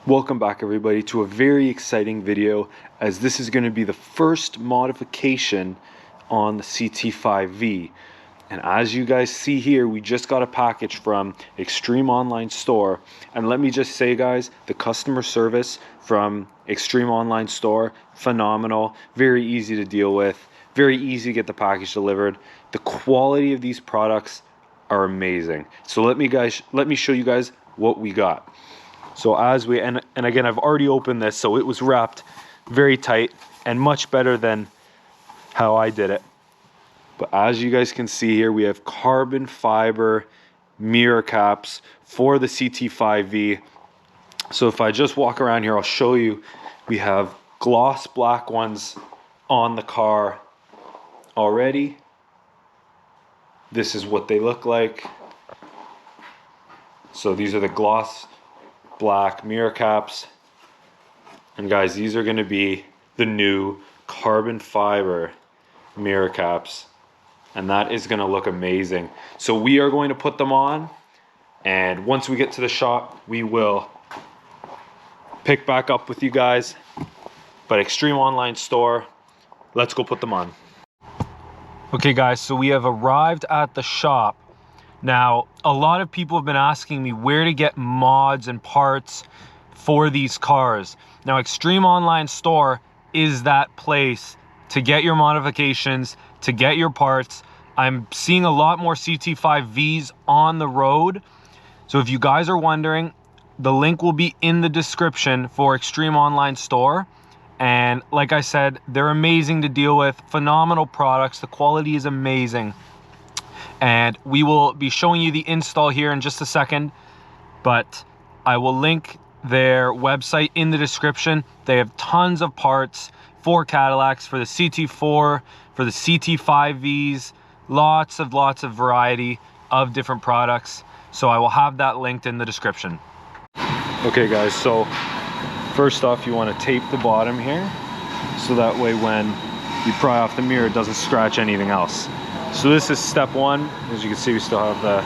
Welcome back everybody to a very exciting video, as this is going to be the first modification on the CT5V. And as you guys see here, we just got a package from Extreme Online Store, and let me just say guys, the customer service from Extreme Online Store, phenomenal, very easy to deal with, very easy to get the package delivered. The quality of these products are amazing. So let me show you guys what we got. So and again, I've already opened this, so it was wrapped very tight and much better than how I did it. But as you guys can see here, we have carbon fiber mirror caps for the CT5V. So if I just walk around here, I'll show you, we have gloss black ones on the car already. This is what they look like. So these are the gloss black mirror caps, and guys, these are going to be the new carbon fiber mirror caps, and that is going to look amazing. So we are going to put them on, and once we get to the shop, we will pick back up with you guys. But Extreme Online Store, let's go put them on. Okay guys, so we have arrived at the shop. Now, a lot of people have been asking me where to get mods and parts for these cars. Now, Extreme Online Store is that place to get your modifications, to get your parts. I'm seeing a lot more CT5Vs on the road. So if you guys are wondering, the link will be in the description for Extreme Online Store. And like I said, they're amazing to deal with, phenomenal products. The quality is amazing. And we will be showing you the install here in just a second, but I will link their website in the description. They have tons of parts for Cadillacs, for the CT4, for the CT5Vs, lots of variety of different products. So I will have that linked in the description. Okay guys, so first off, you want to tape the bottom here, so that way when you pry off the mirror, it doesn't scratch anything else. So this is step one. As you can see, we still have the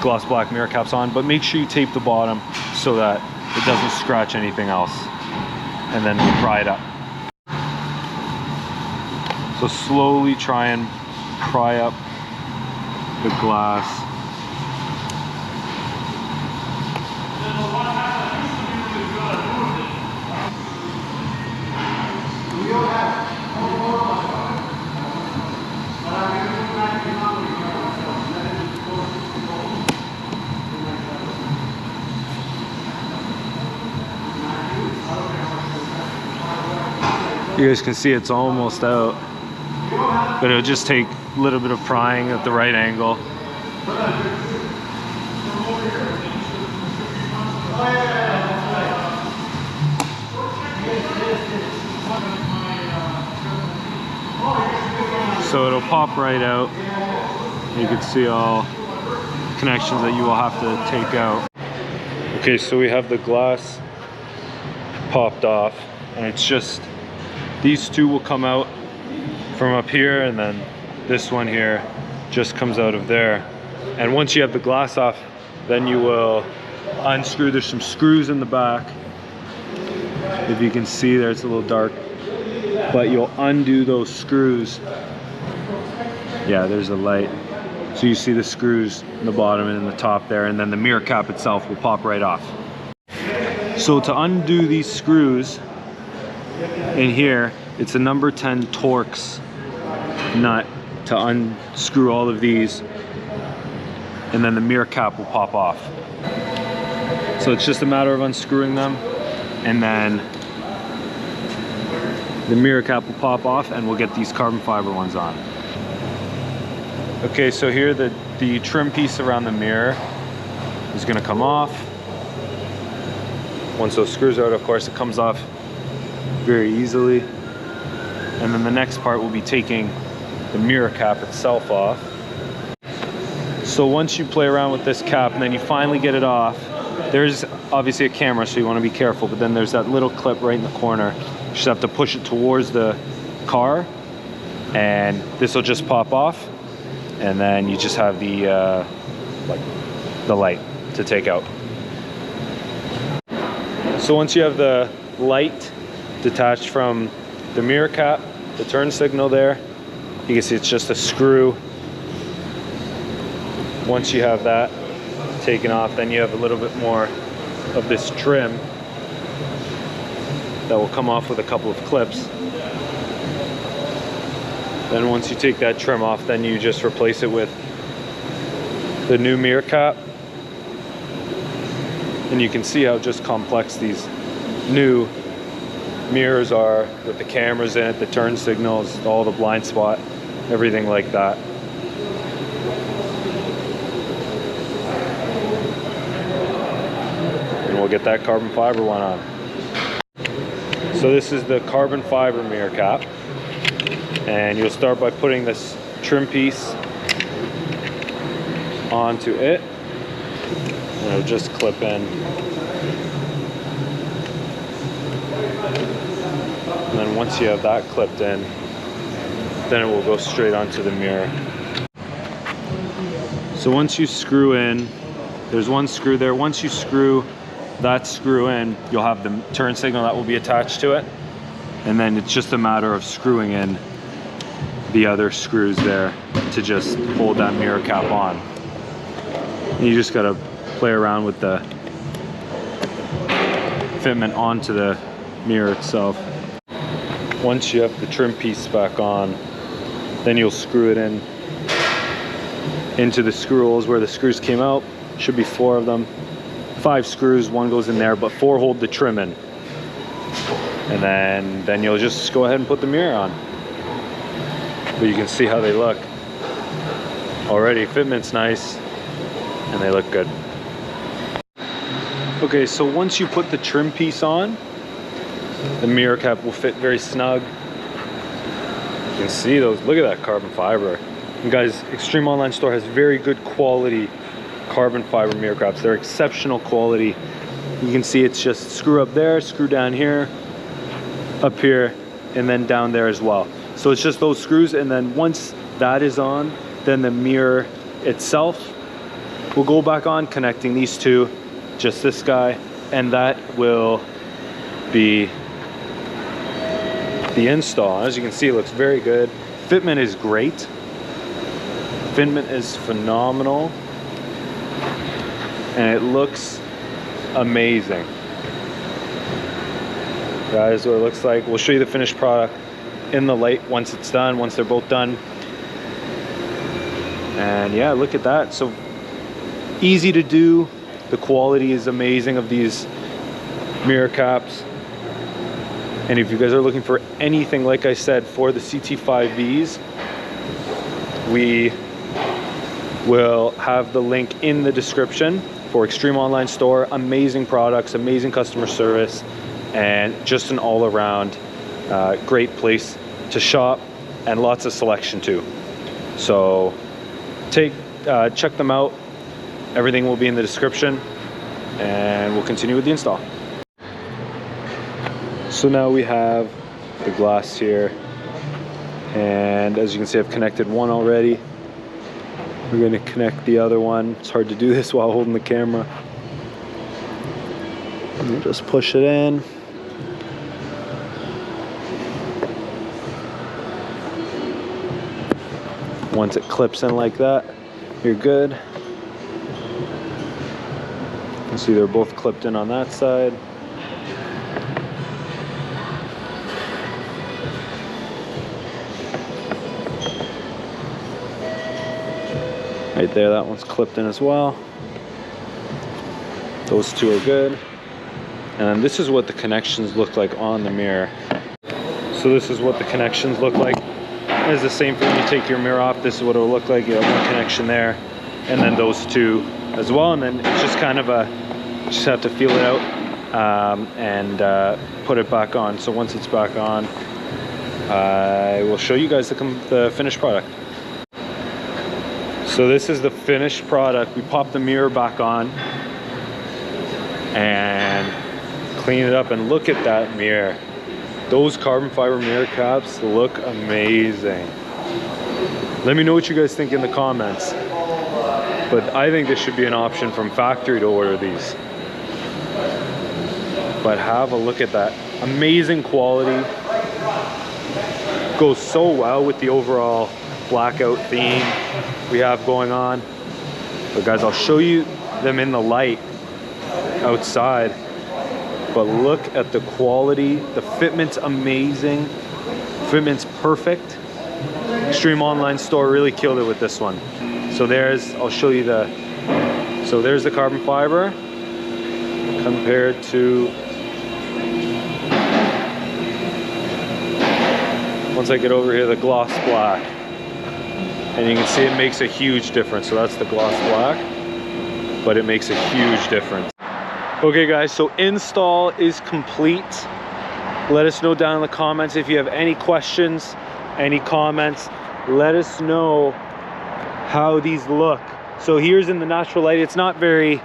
gloss black mirror caps on, but make sure you tape the bottom so that it doesn't scratch anything else. And then we pry it up. So slowly try and pry up the glass. You guys can see it's almost out, but it'll just take a little bit of prying at the right angle. So it'll pop right out. You can see all connections that you will have to take out. Okay, so we have the glass popped off, and it's just these two will come out from up here, and then this one here just comes out of there. And once you have the glass off, then you will unscrew. There's some screws in the back. If you can see there, it's a little dark, but you'll undo those screws. Yeah, there's a light. So you see the screws in the bottom and in the top there, and then the mirror cap itself will pop right off. So to undo these screws in here, it's a number 10 Torx nut to unscrew all of these, and then the mirror cap will pop off. So it's just a matter of unscrewing them, and then the mirror cap will pop off, and we'll get these carbon fiber ones on. Okay, so here the trim piece around the mirror is going to come off. Once those screws are out, of course, it comes off very easily. And then the next part will be taking the mirror cap itself off. So once you play around with this cap and then you finally get it off, there's obviously a camera, so you want to be careful, but then there's that little clip right in the corner. You just have to push it towards the car, and this will just pop off, and then you just have the light to take out. So once you have the light detached from the mirror cap, the turn signal there, you can see it's just a screw. Once you have that taken off, then you have a little bit more of this trim that will come off with a couple of clips. Then once you take that trim off, then you just replace it with the new mirror cap. And you can see how just complex these new mirrors are with the cameras in it, the turn signals, all the blind spot, everything like that. And we'll get that carbon fiber one on. So this is the carbon fiber mirror cap. And you'll start by putting this trim piece onto it. And it'll just clip in. And then once you have that clipped in, then it will go straight onto the mirror. So once you screw in, there's one screw there. Once you screw that screw in, you'll have the turn signal that will be attached to it. And then it's just a matter of screwing in the other screws there to just hold that mirror cap on. And you just gotta play around with the fitment onto the mirror itself. Once you have the trim piece back on, then you'll screw it in into the screw holes where the screws came out. Should be 4 of them. 5 screws, 1 goes in there, but 4 hold the trim in. And then you'll just go ahead and put the mirror on. But you can see how they look. Already fitment's nice and they look good. Okay, so once you put the trim piece on, the mirror cap will fit very snug. You can see those, look at that carbon fiber. And guys, Extreme Online Store has very good quality carbon fiber mirror caps. They're exceptional quality. You can see it's just screw up there, screw down here, up here, and then down there as well. So it's just those screws, and then once that is on, then the mirror itself will go back on, connecting these two, just this guy, and that will be the install. As you can see, it looks very good. Fitment is great. Fitment is phenomenal. And it looks amazing. That is what it looks like. We'll show you the finished product in the light once it's done, once they're both done. And yeah, look at that. So easy to do. The quality is amazing of these mirror caps. And if you guys are looking for anything, like I said, for the CT5Vs, we will have the link in the description for Extreme Online Store. Amazing products, amazing customer service, and just an all-around great place to shop, and lots of selection too. So check them out. Everything will be in the description, and we'll continue with the install. So now we have the glass here, and as you can see, I've connected one already. We're going to connect the other one. It's hard to do this while holding the camera. And we'll just push it in. Once it clips in like that, you're good. You can see they're both clipped in on that side. Right there, that one's clipped in as well. Those two are good. And then this is what the connections look like on the mirror. So this is what the connections look like. It's the same thing when you take your mirror off. This is what it'll look like. You have one connection there, and then those two as well. And then it's just kind of just have to feel it out and put it back on. So once it's back on, I will show you guys the finished product. So this is the finished product. We popped the mirror back on and clean it up, and look at that mirror. Those carbon fiber mirror caps look amazing. Let me know what you guys think in the comments. But I think this should be an option from factory to order these. But have a look at that. Amazing quality. Goes so well with the overall blackout theme we have going on. But guys, I'll show you them in the light outside. But look at the quality. The fitment's amazing. Fitment's perfect. Extreme Online Store really killed it with this one. So there's, I'll show you so there's the carbon fiber compared to, once I get over here, the gloss black. And you can see it makes a huge difference. So that's the gloss black, but it makes a huge difference. Okay guys, so install is complete. Let us know down in the comments if you have any questions, any comments. Let us know how these look. So here's in the natural light. It's not very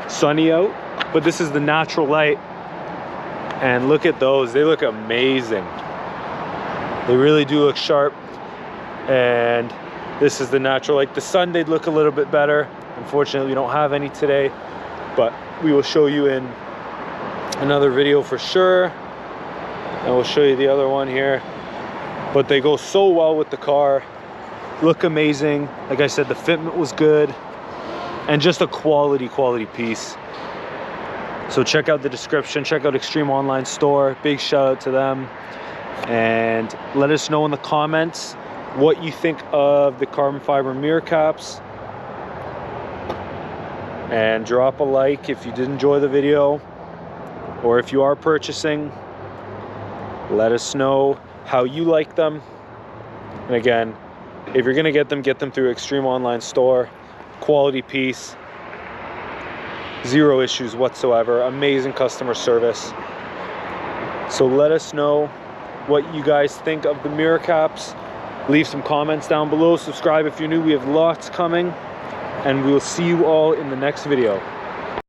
sunny out, but this is the natural light. And look at those, they look amazing. They really do look sharp. And this is the natural light. The sun, they'd look a little bit better. Unfortunately, we don't have any today, but we will show you in another video for sure. And we'll show you the other one here. But they go so well with the car. Look amazing. Like I said, the fitment was good. And just a quality piece. So check out the description. Check out Extreme Online Store. Big shout out to them. And let us know in the comments what you think of the carbon fiber mirror caps. And drop a like if you did enjoy the video. Or if you are purchasing, let us know how you like them. And again, if you're gonna get them through Extreme Online Store. Quality piece, zero issues whatsoever, amazing customer service. So let us know what you guys think of the mirror caps. Leave some comments down below. Subscribe if you're new. We have lots coming, and we'll see you all in the next video.